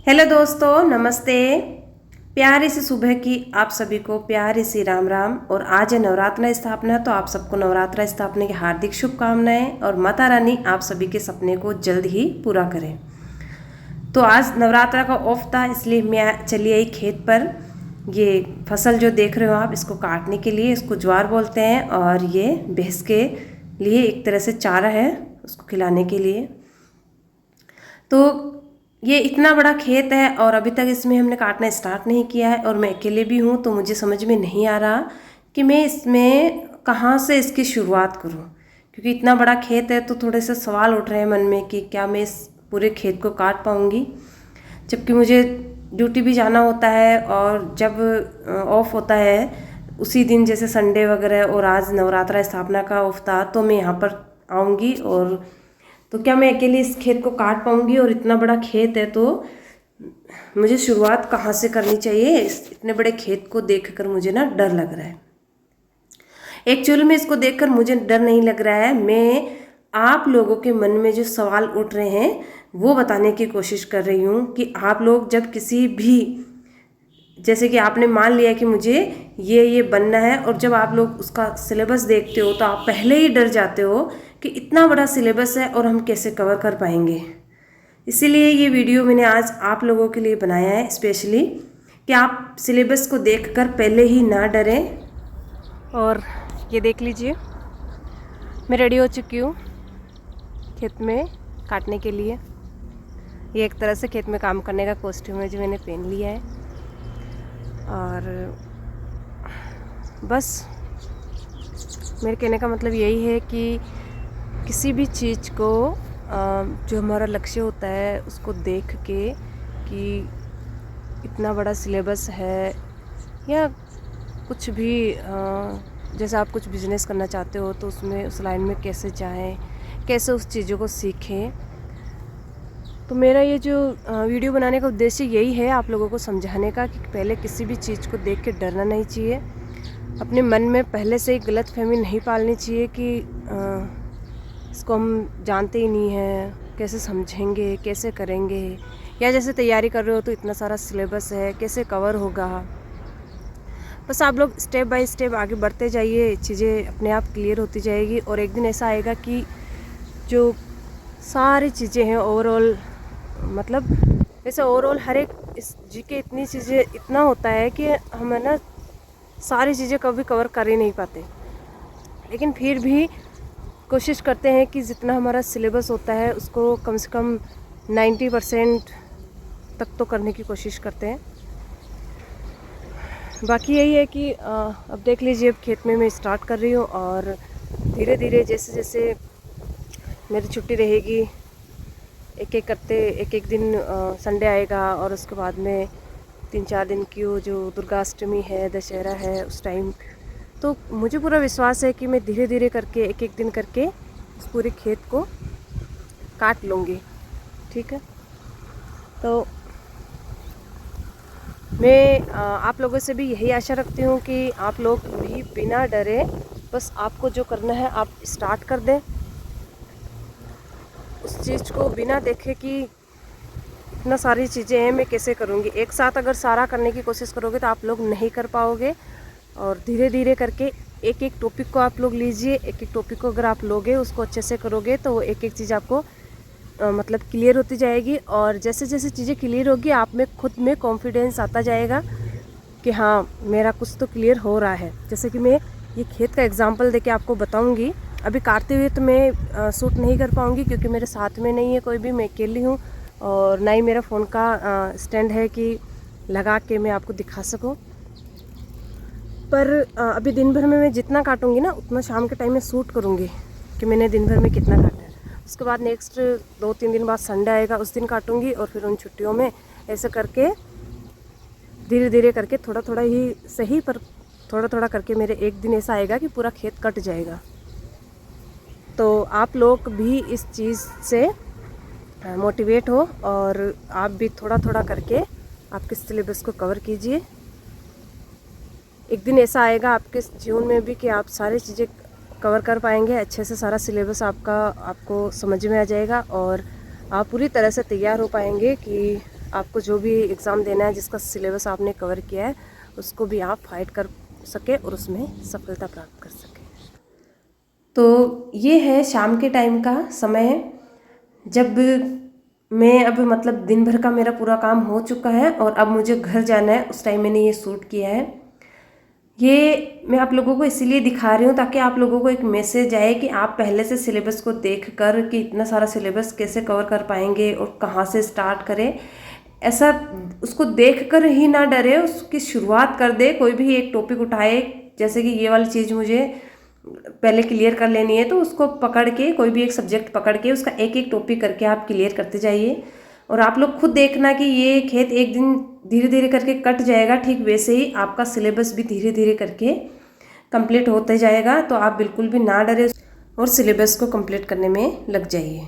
Hello दोस्तों, नमस्ते। प्यारी सी सुबह की आप सभी को प्यारी सी राम राम। और आज है नवरात्र स्थापना, तो आप सबको नवरात्र स्थापना की हार्दिक शुभकामनाएं और माता रानी आप सभी के सपने को जल्द ही पूरा करें। तो आज नवरात्र का ऑफ था, इसलिए मैं चली आई खेत पर। ये फसल जो देख रहे हो आप, इसको काटने के लिए, इसको ज्वार बोलते हैं, और ये भैंस के लिए एक तरह से चारा है, उसको खिलाने के लिए। तो ये इतना बड़ा खेत है और अभी तक इसमें हमने काटना स्टार्ट नहीं किया है, और मैं अकेले भी हूँ, तो मुझे समझ में नहीं आ रहा कि मैं इसमें कहाँ से इसकी शुरुआत करूँ। क्योंकि इतना बड़ा खेत है, तो थोड़े से सवाल उठ रहे हैं मन में कि क्या मैं इस पूरे खेत को काट पाऊँगी, जबकि मुझे ड्यूटी भी जाना होता है। और जब ऑफ होता है उसी दिन, जैसे संडे वगैरह, और आज नवरात्रा स्थापना का ऑफ था, तो मैं यहाँ पर आऊँगी। और तो क्या मैं अकेले इस खेत को काट पाऊंगी? और इतना बड़ा खेत है, तो मुझे शुरुआत कहाँ से करनी चाहिए? इतने बड़े खेत को देखकर मुझे ना डर लग रहा है। एक्चुअली में इसको देखकर मुझे डर नहीं लग रहा है, मैं आप लोगों के मन में जो सवाल उठ रहे हैं वो बताने की कोशिश कर रही हूँ कि आप लोग जब किसी भी, जैसे कि आपने मान लिया कि मुझे ये बनना है, और जब आप लोग उसका सिलेबस देखते हो तो आप पहले ही डर जाते हो कि इतना बड़ा सिलेबस है और हम कैसे कवर कर पाएंगे। इसीलिए ये वीडियो मैंने आज आप लोगों के लिए बनाया है स्पेशली, कि आप सिलेबस को देखकर पहले ही ना डरें। और ये देख लीजिए, मैं रेडी हो चुकी हूँ खेत में काटने के लिए। ये एक तरह से खेत में काम करने का कॉस्ट्यूम है जो मैंने पहन लिया है। और बस मेरे कहने का मतलब यही है कि किसी भी चीज़ को, जो हमारा लक्ष्य होता है, उसको देख के कि इतना बड़ा सिलेबस है, या कुछ भी, जैसे आप कुछ बिजनेस करना चाहते हो तो उसमें उस लाइन में कैसे जाएं, कैसे उस चीज़ों को सीखें। तो मेरा ये जो वीडियो बनाने का उद्देश्य यही है, आप लोगों को समझाने का कि पहले किसी भी चीज़ को देख के डरना नहीं चाहिए। अपने मन में पहले से ही गलतफहमी नहीं पालनी चाहिए कि इसको हम जानते ही नहीं हैं, कैसे समझेंगे, कैसे करेंगे, या जैसे तैयारी कर रहे हो तो इतना सारा सिलेबस है, कैसे कवर होगा। बस आप लोग स्टेप बाय स्टेप आगे बढ़ते जाइए, चीज़ें अपने आप क्लियर होती जाएगी। और एक दिन ऐसा आएगा कि जो सारी चीज़ें हैं ओवरऑल, मतलब वैसे ओवरऑल हर एक इस जीके इतनी चीज़ें, इतना होता है कि हम है ना सारी चीज़ें कभी कवर कर ही नहीं पाते, लेकिन फिर भी कोशिश करते हैं कि जितना हमारा सिलेबस होता है उसको कम से कम 90% तक तो करने की कोशिश करते हैं। बाकी यही है कि अब देख लीजिए, अब खेत में मैं स्टार्ट कर रही हूँ, और धीरे धीरे जैसे जैसे मेरी छुट्टी रहेगी, एक एक करते एक एक दिन संडे आएगा, और उसके बाद में 3-4 दिन की वो जो दुर्गा अष्टमी है, दशहरा है, उस टाइम तो मुझे पूरा विश्वास है कि मैं धीरे धीरे करके एक एक दिन करके उस पूरे खेत को काट लूँगी। ठीक है, तो मैं आप लोगों से भी यही आशा रखती हूँ कि आप लोग भी बिना डरे, बस आपको जो करना है आप स्टार्ट कर दें, उस चीज़ को बिना देखे कि इतना सारी चीज़ें हैं, मैं कैसे करूँगी। एक साथ अगर सारा करने की कोशिश करोगे तो आप लोग नहीं कर पाओगे। और धीरे धीरे करके एक एक टॉपिक को आप लोग लीजिए, एक एक टॉपिक को अगर आप लोगे, उसको अच्छे से करोगे, तो एक एक चीज़ आपको मतलब क्लियर होती जाएगी। और जैसे जैसे चीज़ें क्लियर होगी, आप में खुद में कॉन्फिडेंस आता जाएगा कि हाँ, मेरा कुछ तो क्लियर हो रहा है। जैसे कि मैं ये खेत का एग्जांपल देके आपको बताऊंगी। अभी काटते हुए तो मैं शूट नहीं कर पाऊंगी, क्योंकि मेरे साथ में नहीं है कोई भी, मैं अकेली हूँ, और ना ही मेरा फ़ोन का स्टैंड है कि लगा के मैं आपको दिखा सकूँ। पर अभी दिन भर में मैं जितना काटूंगी ना, उतना शाम के टाइम में शूट करूँगी कि मैंने दिन भर में कितना काटा है। उसके बाद नेक्स्ट 2-3 दिन बाद संडे आएगा, उस दिन काटूंगी, और फिर उन छुट्टियों में ऐसे करके धीरे धीरे करके थोड़ा थोड़ा ही सही, पर थोड़ा थोड़ा करके मेरे एक दिन ऐसा आएगा कि पूरा खेत कट जाएगा। तो आप लोग भी इस चीज़ से मोटिवेट हो, और आप भी थोड़ा थोड़ा करके आपके सिलेबस को कवर कीजिए। एक दिन ऐसा आएगा आपके जीवन में भी कि आप सारी चीज़ें कवर कर पाएंगे, अच्छे से सारा सिलेबस आपको समझ में आ जाएगा, और आप पूरी तरह से तैयार हो पाएंगे कि आपको जो भी एग्ज़ाम देना है, जिसका सिलेबस आपने कवर किया है, उसको भी आप फाइट कर सके और उसमें सफलता प्राप्त कर सके। तो ये है शाम के टाइम का समय, जब मैं अब मतलब दिन भर का मेरा पूरा काम हो चुका है और अब मुझे घर जाना है, उस टाइम मैंने ये शूट किया है। ये मैं आप लोगों को इसीलिए दिखा रही हूँ ताकि आप लोगों को एक मैसेज आए कि आप पहले से सिलेबस को देख कर कि इतना सारा सिलेबस कैसे कवर कर पाएंगे और कहाँ से स्टार्ट करें। ऐसा उसको देख कर ही ना डरे, उसकी शुरुआत कर दे। कोई भी एक टॉपिक उठाए, जैसे कि ये वाली चीज़ मुझे पहले क्लियर कर लेनी है, तो उसको पकड़ के कोई भी एक सब्जेक्ट पकड़ के उसका एक एक टॉपिक करके आप क्लियर करते जाइए। और आप लोग खुद देखना कि ये खेत एक दिन धीरे धीरे करके कट जाएगा, ठीक वैसे ही आपका सिलेबस भी धीरे धीरे करके कंप्लीट होते जाएगा। तो आप बिल्कुल भी ना डरे और सिलेबस को कंप्लीट करने में लग जाइए।